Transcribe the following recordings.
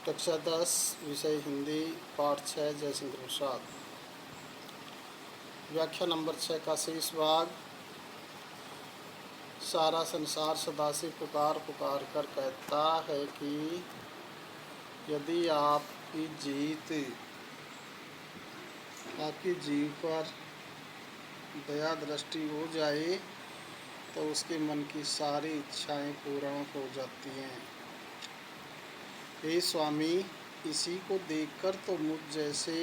कक्षा 10 विषय हिंदी पाठ 6 जयशंकर प्रसाद। व्याख्या नंबर 6 का शेष भाग। सारा संसार सदा से पुकार पुकार कर कहता है कि यदि आपकी जीव पर दया दृष्टि हो जाए तो उसके मन की सारी इच्छाएं पूर्ण हो जाती हैं। हे स्वामी, इसी को देखकर तो मुझ जैसे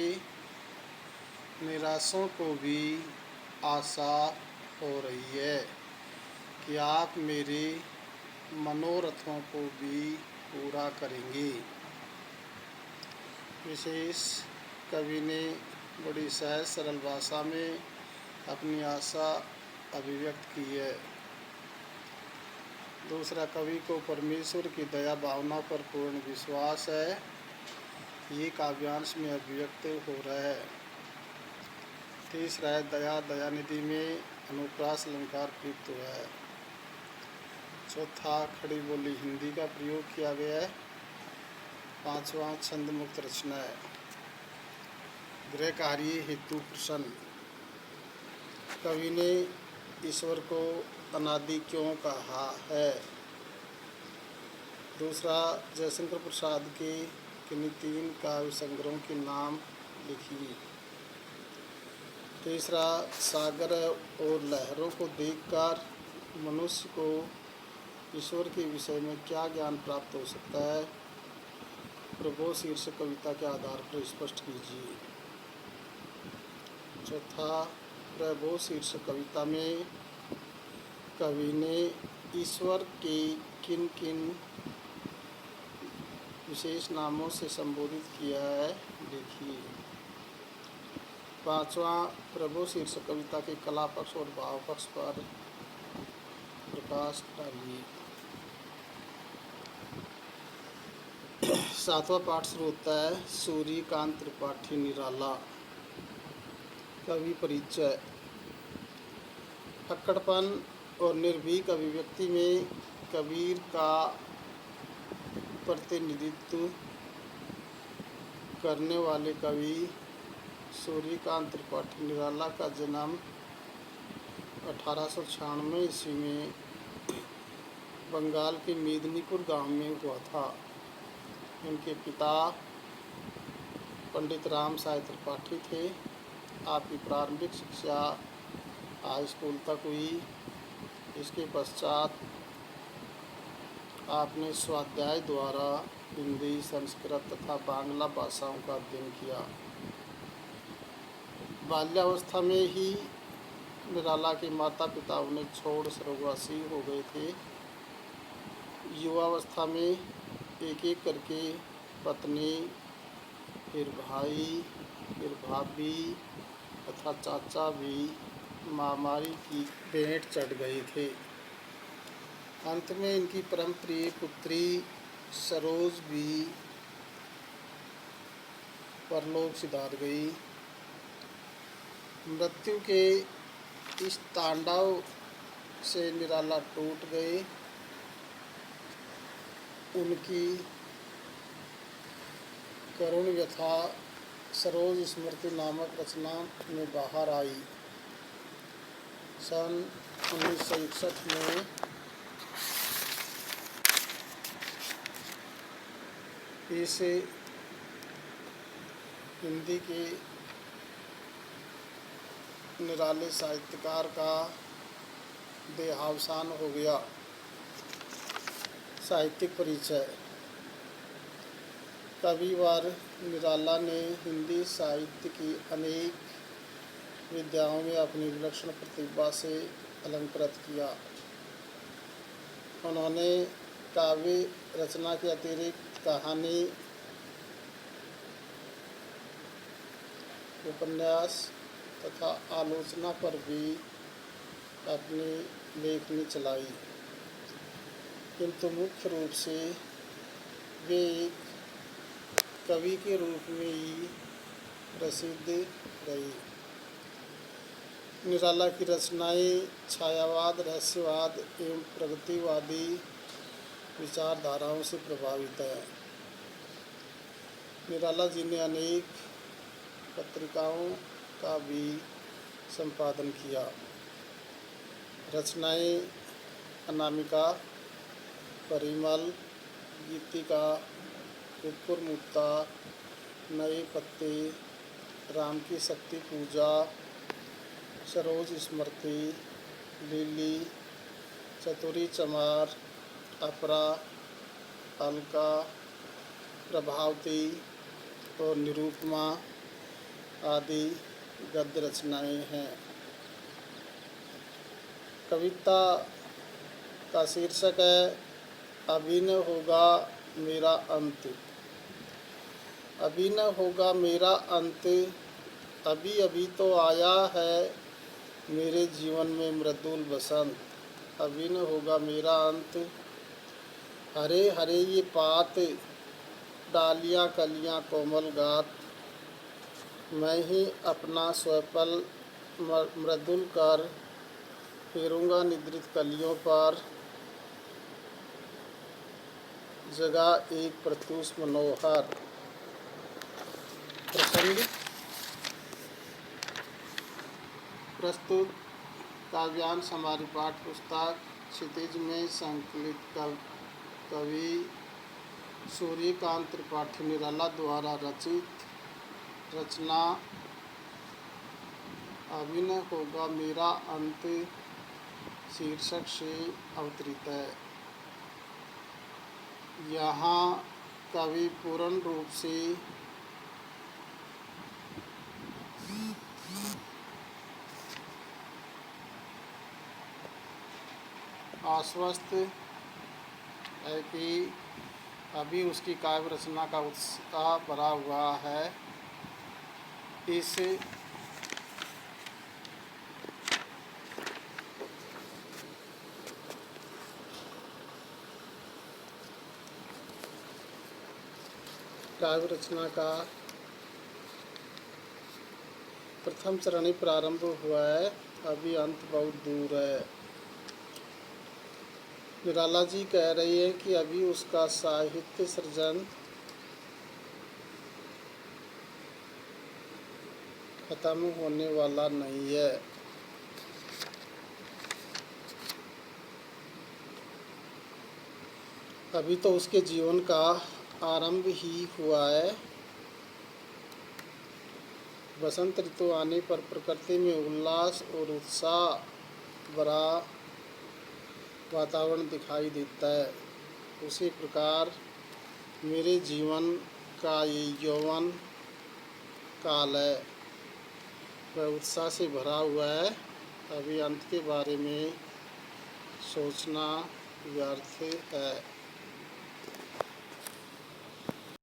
निराशों को भी आशा हो रही है कि आप मेरे मनोरथों को भी पूरा करेंगे। विशेष कवि ने बड़ी सहज सरल भाषा में अपनी आशा अभिव्यक्त की है। दूसरा, कवि को परमेश्वर की दया भावना पर पूर्ण विश्वास है। ये काव्यांश में अभिव्यक्त हो रहा है। तीसरा है, दया दयानिधि में अनुप्रास अलंकार प्रयुक्त हुआ है। चौथा, खड़ी बोली हिंदी का प्रयोग किया गया है। पांचवा, छंद मुक्त रचना है। गृह कार्य हेतु प्रश्न। कवि ने ईश्वर को अनादि क्यों कहा है? दूसरा, जयशंकर प्रसाद के किन्हीं 3 काव्य संग्रहों के नाम लिखिए। तीसरा, सागर और लहरों को देखकर मनुष्य को ईश्वर के विषय में क्या ज्ञान प्राप्त हो सकता है? प्रभो शीर्षक कविता के आधार पर स्पष्ट कीजिए। चौथा, प्रभो शीर्षक कविता में कवि ने ईश्वर के किन किन विशेष नामों से संबोधित किया है, देखिए। पांचवा, प्रभु शीर्षक कविता के कला पक्ष और भाव पक्ष पर प्रकाश डालिए। सातवां पाठ शुरू होता है। सूर्यकांत त्रिपाठी निराला। कवि परिचय। अक्कड़पन और निर्भीक अभिव्यक्ति में कबीर का प्रतिनिधित्व करने वाले कवि सूर्यकांत त्रिपाठी निराला का जन्म 1896 ईस्वी में बंगाल के मेदिनीपुर गांव में हुआ था। उनके पिता पंडित राम साय त्रिपाठी थे। आपकी प्रारंभिक शिक्षा हाई स्कूल तक हुई। इसके पश्चात आपने स्वाध्याय द्वारा हिंदी, संस्कृत तथा बांग्ला भाषाओं का अध्ययन किया। बाल्यावस्था में ही निराला के माता पिता उन्हें छोड़ स्वर्गवासी हो गए थे। युवावस्था में एक एक करके पत्नी, फिर भाई, फिर भाभी तथा चाचा भी महामारी की भेंट चढ़ गए थे। अंत में इनकी परम प्रिय पुत्री सरोज भी परलोक सिधार गई। मृत्यु के इस तांडव से निराला टूट गए। उनकी करुण व्यथा सरोज स्मृति नामक रचना में बाहर आई। सन 1961 में इस हिंदी के निराले साहित्यकार का देहावसान हो गया। साहित्यिक परिचय। कविवर निराला ने हिंदी साहित्य की अनेक विधाओं में अपनी विलक्षण प्रतिभा से अलंकृत किया। उन्होंने काव्य रचना के अतिरिक्त कहानी, उपन्यास तथा आलोचना पर भी अपनी लेखनी चलाई, किंतु मुख्य रूप से वे एक कवि के रूप में ही प्रसिद्ध रही। निराला की रचनाएं छायावाद, रहस्यवाद एवं प्रगतिवादी विचारधाराओं से प्रभावित है। निराला जी ने अनेक पत्रिकाओं का भी संपादन किया। रचनाएं अनामिका, परिमल, गीतिका, रुपुर मुक्ता, नए पत्ते, राम की शक्ति पूजा, सरोज स्मृति, लिली, चतुरी चमार, अपरा, अलका, प्रभावती और निरूपमा आदि गद्य रचनाएं हैं। कविता का शीर्षक है अभी न होगा मेरा अंत। अभी न होगा मेरा अंत, अभी अभी तो आया है मेरे जीवन में मृदुल बसंत। अभी न होगा मेरा अंत, हरे हरे ये पात, डालियाँ कलियाँ कोमल गात, मैं ही अपना स्वपल मृदुल कर फेरूंगा निद्रित कलियों पर, जगा एक प्रत्युष मनोहर। प्रसंग प्रस्तुत काव्यांश हमारी पाठ पुस्तक क्षितिज में संकलित कवि सूर्यकांत त्रिपाठी निराला द्वारा रचित रचना अभी न होगा मेरा अंत शीर्षक से अवतरित है। यहाँ कवि पूर्ण रूप से आश्वस्त है कि अभी उसकी काव्य रचना का उत्साह भरा हुआ है। इस काव्य रचना का प्रथम चरण ही प्रारंभ हुआ है, अभी अंत बहुत दूर है। निराला जी कह रही है कि अभी उसका साहित्य सृजन खत्म होने वाला नहीं है। अभी तो उसके जीवन का आरंभ ही हुआ है। बसंत ऋतु आने पर प्रकृति में उल्लास और उत्साह भरा वातावरण दिखाई देता है। उसी प्रकार मेरे जीवन का ये यौवन काल है, वह उत्साह से भरा हुआ है। अभी अंत के बारे में सोचना व्यर्थ है।